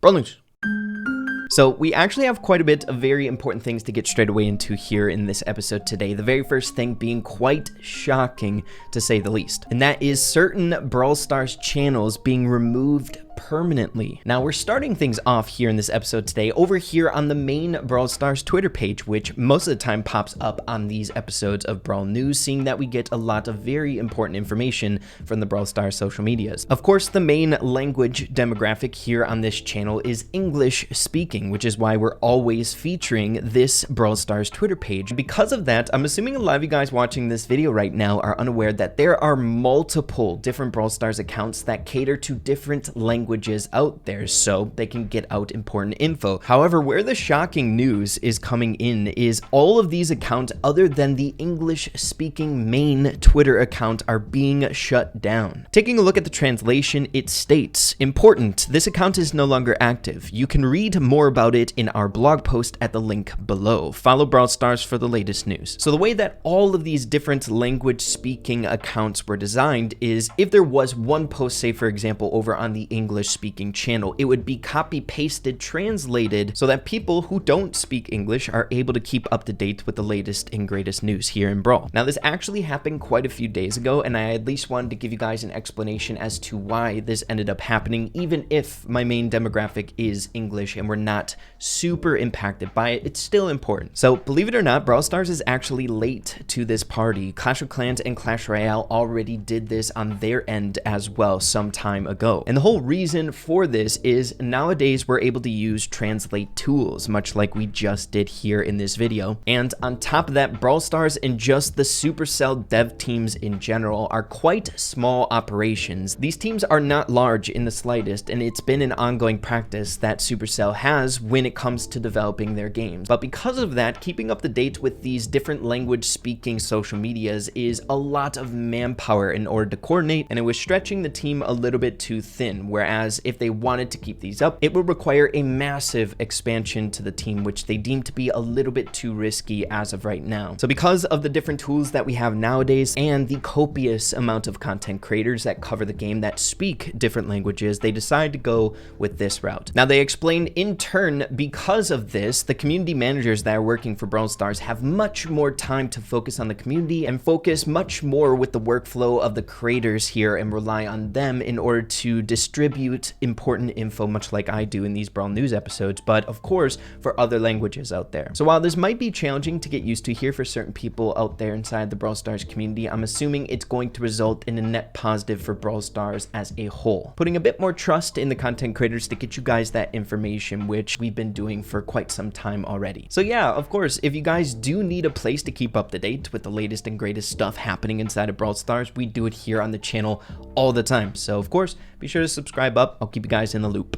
Brawl news. So we actually have quite a bit of very important things to get straight away into here in this episode today. The very first thing being quite shocking, to say the least. And that is certain Brawl Stars channels being removed permanently. Now we're starting things off here in this episode today over here on the main Brawl Stars Twitter page, which most of the time pops up on these episodes of Brawl News, seeing that we get a lot of very important information from the Brawl Stars social medias. Of course, the main language demographic here on this channel is English speaking, which is why we're always featuring this Brawl Stars Twitter page. Because of that, I'm assuming a lot of you guys watching this video right now are unaware that there are multiple different Brawl Stars accounts that cater to different languages out there so they can get out important info. However, where the shocking news is coming in is all of these accounts other than the English speaking main Twitter account are being shut down. Taking a look at the translation, it states, "Important, this account is no longer active. You can read more about it in our blog post at the link below. Follow Brawl Stars for the latest news." So the way that all of these different language speaking accounts were designed is if there was one post, say for example over on the English speaking channel, it would be copy pasted, translated, so that people who don't speak English are able to keep up to date with the latest and greatest news here in Brawl. Now this actually happened quite a few days ago, and I at least wanted to give you guys an explanation as to why this ended up happening, even if my main demographic is English and we're not super impacted by it. It's still important. So believe it or not, Brawl Stars is actually late to this party. Clash of Clans and Clash Royale already did this on their end as well some time ago. And the whole reason for this is nowadays we're able to use translate tools, much like we just did here in this video. And on top of that, Brawl Stars and just the Supercell dev teams in general are quite small operations. These teams are not large in the slightest, and it's been an ongoing practice that Supercell has when it comes to developing their games. But because of that, keeping up to date with these different language speaking social medias is a lot of manpower in order to coordinate, and it was stretching the team a little bit too thin, whereas if they wanted to keep these up, it would require a massive expansion to the team, which they deem to be a little bit too risky as of right now. So because of the different tools that we have nowadays and the copious amount of content creators that cover the game that speak different languages, they decide to go with this route. Now they explain in turn, because of this, the community managers that are working for Brawl Stars have much more time to focus on the community and focus much more with the workflow of the creators here and rely on them in order to distribute important info, much like I do in these Brawl News episodes, but of course for other languages out there. So while this might be challenging to get used to here for certain people out there inside the Brawl Stars community, I'm assuming it's going to result in a net positive for Brawl Stars as a whole, putting a bit more trust in the content creators to get you guys that information, which we've been doing for quite some time already. So yeah, of course, if you guys do need a place to keep up to date with the latest and greatest stuff happening inside of Brawl Stars, we do it here on the channel all the time. So of course, be sure to subscribe up. I'll keep you guys in the loop.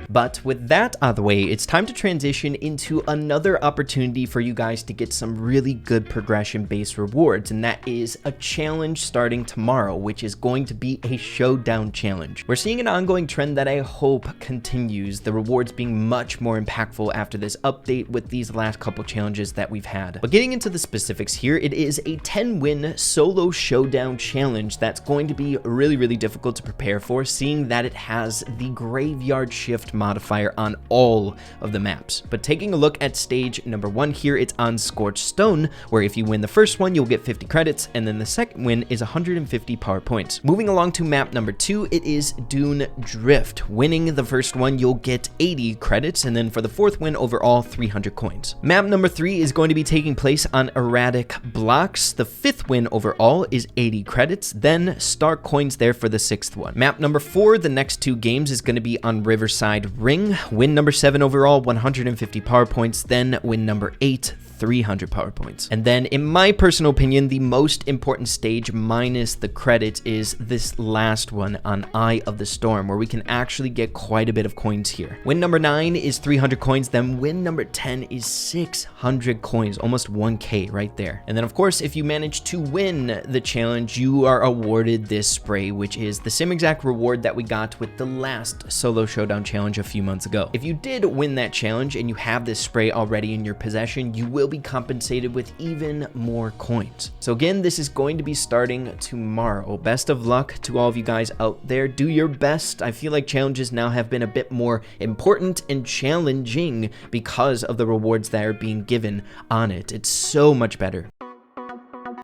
But with that out of the way, it's time to transition into another opportunity for you guys to get some really good progression-based rewards, and that is a challenge starting tomorrow, which is going to be a showdown challenge. We're seeing an ongoing trend that I hope continues, the rewards being much more impactful after this update with these last couple challenges that we've had. But getting into the specifics here, it is a 10-win solo showdown challenge that's going to be really difficult to prepare for, seeing that it has the graveyard shift modifier on all of the maps. But taking a look at stage number 1 here, it's on Scorched Stone, where if you win the first one, you'll get 50 credits, and then the second win is 150 power points. Moving along to map number 2, it is Dune Drift. Winning the first one, you'll get 80 credits, and then for the fourth win overall, 300 coins. Map number 3 is going to be taking place on Erratic Blocks. The fifth win overall is 80 credits, then star coins there for the sixth one. Map number 4, the next two games, is going to be on Riverside Ring. Win number 7 overall, 150 power points, then win number 8, 300 power points. And then in my personal opinion, the most important stage minus the credits is this last one on Eye of the Storm, where we can actually get quite a bit of coins here. Win number 9 is 300 coins, then win number 10 is 600 coins, almost 1k right there. And then of course, if you manage to win the challenge, you are awarded this spray, which is the same exact reward that we got with the last solo showdown challenge a few months ago. If you did win that challenge and you have this spray already in your possession, you will be compensated with even more coins. So again, this is going to be starting tomorrow. Best of luck to all of you guys out there. Do your best. I feel like challenges now have been a bit more important and challenging because of the rewards that are being given on it. It's so much better.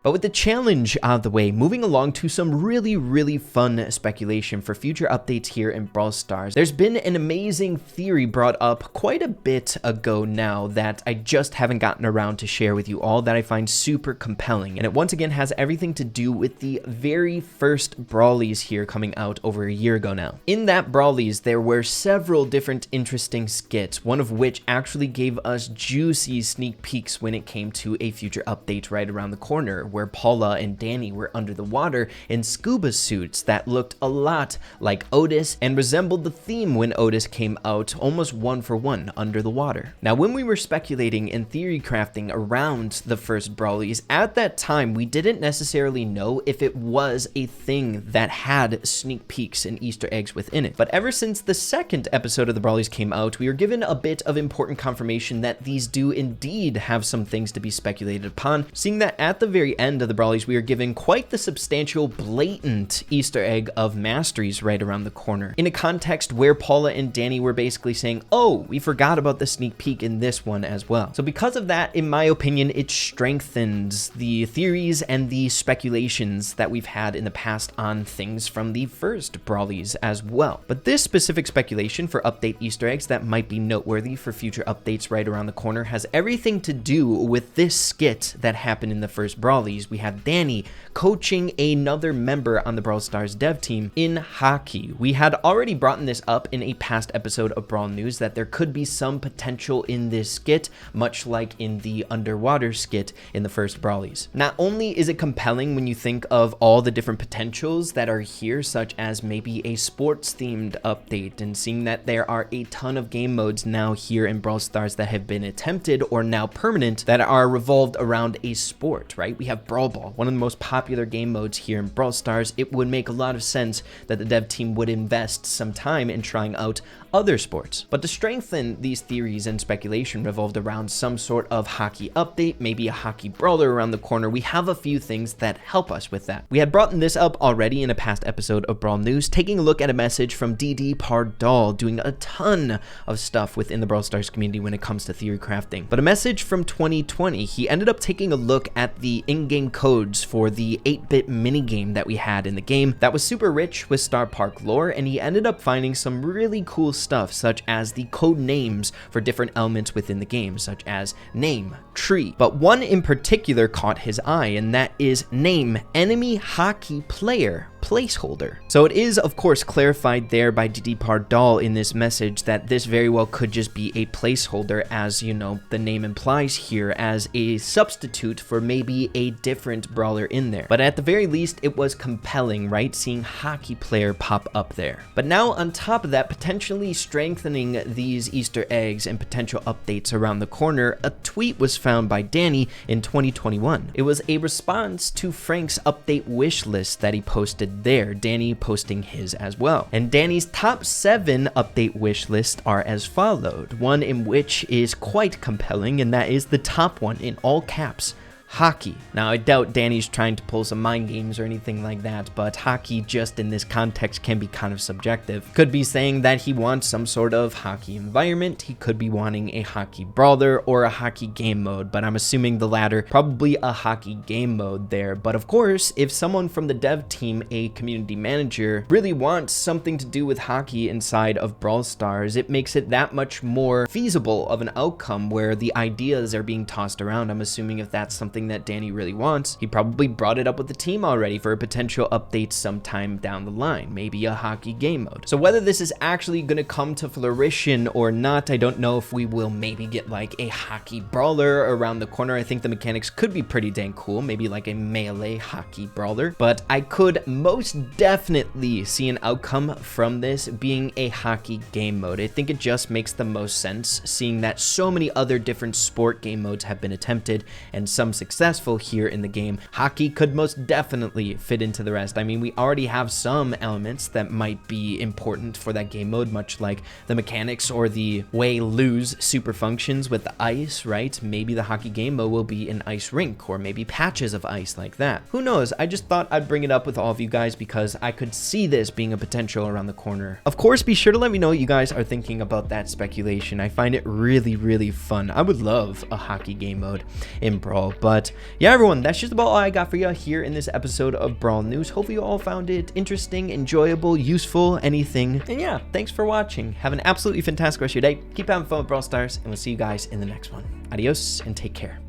But with the challenge out of the way, moving along to some really fun speculation for future updates here in Brawl Stars. There's been an amazing theory brought up quite a bit ago now that I just haven't gotten around to share with you all, that I find super compelling. And it once again has everything to do with the very first Brawlies here coming out over a year ago now. In that Brawlies, there were several different interesting skits, one of which actually gave us juicy sneak peeks when it came to a future update right around the corner, where Paula and Danny were under the water in scuba suits that looked a lot like Otis and resembled the theme when Otis came out almost 1-for-1 under the water. Now, when we were speculating and theory crafting around the first Brawlies, at that time we didn't necessarily know if it was a thing that had sneak peeks and Easter eggs within it. But ever since the second episode of the Brawlies came out, we were given a bit of important confirmation that these do indeed have some things to be speculated upon, seeing that at the very end of the Brawlies, we are given quite the substantial, blatant Easter egg of masteries right around the corner, in a context where Paula and Danny were basically saying, oh, we forgot about the sneak peek in this one as well. So because of that, in my opinion, it strengthens the theories and the speculations that we've had in the past on things from the first Brawlies as well. But this specific speculation for update Easter eggs that might be noteworthy for future updates right around the corner has everything to do with this skit that happened in the first Brawlies. We have Danny coaching another member on the Brawl Stars dev team in hockey. We had already brought this up in a past episode of Brawl News that there could be some potential in this skit, much like in the underwater skit in the first Brawlies. Not only is it compelling when you think of all the different potentials that are here, such as maybe a sports themed update, and seeing that there are a ton of game modes now here in Brawl Stars that have been attempted or now permanent that are revolved around a sport, right? We have Brawl Ball, one of the most popular game modes here in Brawl Stars. It would make a lot of sense that the dev team would invest some time in trying out other sports. But to strengthen these theories and speculation revolved around some sort of hockey update, maybe a hockey brawler around the corner, we have a few things that help us with that. We had brought this up already in a past episode of Brawl News, taking a look at a message from DD Pardal, doing a ton of stuff within the Brawl Stars community when it comes to theory crafting. But a message from 2020, he ended up taking a look at the in-game codes for the 8-bit minigame that we had in the game that was super rich with Star Park lore, and he ended up finding some really cool stuff, such as the code names for different elements within the game, such as name, tree. But one in particular caught his eye, and that is name enemy hockey player placeholder. So it is of course clarified there by DD Pardal in this message that this very well could just be a placeholder, as you know the name implies here, as a substitute for maybe a different brawler in there. But at the very least it was compelling, right, seeing hockey player pop up there. But now on top of that, potentially strengthening these Easter eggs and potential updates around the corner, a tweet was found by Danny in 2021. It was a response to Frank's update wish list that he posted there, Danny posting his as well. And Danny's top 7 update wish list are as followed, one in which is quite compelling, and that is the top one in all caps: hockey. Now, I doubt Danny's trying to pull some mind games or anything like that, but hockey just in this context can be kind of subjective. Could be saying that he wants some sort of hockey environment, he could be wanting a hockey brawler or a hockey game mode, but I'm assuming the latter, probably a hockey game mode there. But of course, if someone from the dev team, a community manager, really wants something to do with hockey inside of Brawl Stars, it makes it that much more feasible of an outcome where the ideas are being tossed around. I'm assuming if that's something that Danny really wants, he probably brought it up with the team already for a potential update sometime down the line, maybe a hockey game mode. So whether this is actually going to come to fruition or not, I don't know if we will maybe get like a hockey brawler around the corner. I think the mechanics could be pretty dang cool, maybe like a melee hockey brawler, but I could most definitely see an outcome from this being a hockey game mode. I think it just makes the most sense, seeing that so many other different sport game modes have been attempted and some successful here in the game, hockey could most definitely fit into the rest. I mean, we already have some elements that might be important for that game mode, much like the mechanics or the way lose super functions with the ice, right? Maybe the hockey game mode will be an ice rink, or maybe patches of ice like that. Who knows? I just thought I'd bring it up with all of you guys because I could see this being a potential around the corner. Of course, be sure to let me know what you guys are thinking about that speculation. I find it really fun. I would love a hockey game mode in Brawl. But yeah, everyone, that's just about all I got for you here in this episode of Brawl News. Hopefully you all found it interesting, enjoyable, useful, anything. And yeah, thanks for watching. Have an absolutely fantastic rest of your day. Keep having fun with Brawl Stars, and we'll see you guys in the next one. Adios and take care.